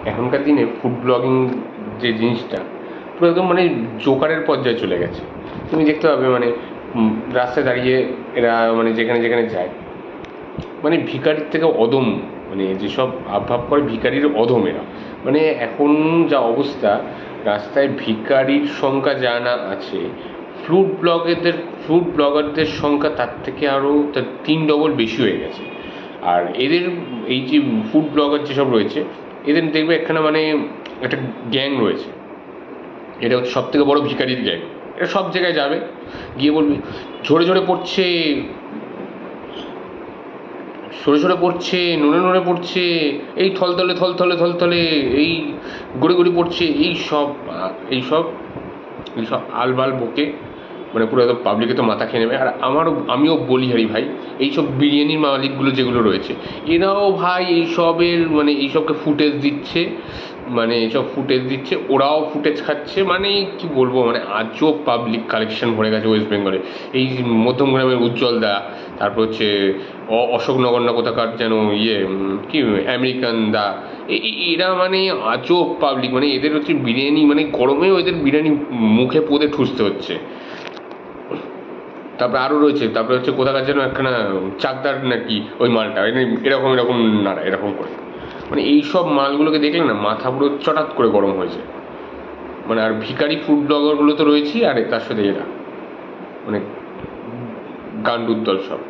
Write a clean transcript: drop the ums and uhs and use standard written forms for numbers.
এখনকার দিনে food blogging যে জিনিসটা পুরো একদম মানে জোকারের পর্যায়ে চলে গেছে। তুমি দেখতে পাবে মানে রাস্তায় দাঁড়িয়ে এরা মানে যেখানে যেখানে যায় মানে ভিখারির থেকে অদম, মানে যেসব আভাব করে ভিখারির অদম এরা। মানে এখন যা অবস্থা, রাস্তায় ভিখারির সংখ্যা যা না আছে, ফুড ব্লগারদের সংখ্যা তার থেকে আরও 3 ডবল বেশি হয়ে গেছে। আর এদের এই যে ফুড ব্লগার যেসব রয়েছে, এদের দেখবে একখানা মানে একটা গ্যাং রয়েছে। এটা হচ্ছে সব থেকে বড়ো ভিখারির গ্যাং। এটা সব জায়গায় যাবে, গিয়ে বলবে ঝরে ঝরে পড়ছে, সরে সরে পড়ছে, নড়ে নড়ে পড়ছে, এই থলথলে থলথলে থলথলে, এই গড়ে গড়ি পড়ছে, এইসব আলবাল বকে মানে পুরো একদম পাবলিকে তো মাথা খেয়ে নেবে। আর আমিও বলি হারি ভাই, এইসব বিরিয়ানির মালিকগুলো যেগুলো রয়েছে, এরাও ভাই এইসবকে ফুটেজ দিচ্ছে, ওরাও ফুটেজ খাচ্ছে। মানে কি বলবো, মানে আজও পাবলিক কালেকশন ভরে গেছে ওয়েস্ট বেঙ্গলে। এই মধ্যমগ্রামের উজ্জ্বল দা, তারপর হচ্ছে অশোকনগর না কোথাকার যেন কি আমেরিকান দা, এরা মানে আজও পাবলিক, মানে এদের হচ্ছে বিরিয়ানি, মানে গরমেও এদের বিরিয়ানি মুখে পোদে ঠুসতে হচ্ছে। তারপরে আরও রয়েছে, তারপরে হচ্ছে কোথাকার যেন একখানা চাকদার নাকি ওই মালটা এরকম এরকম নাড়া এরকম করে। মানে এইসব মালগুলোকে দেখলে না মাথা পুরো চটাৎ করে গরম হয়েছে। মানে আর ভিখারি ফুড ব্লগারগুলো তো রয়েছেই, আর তার সাথে এরা মানে গান্ডুর দল সব।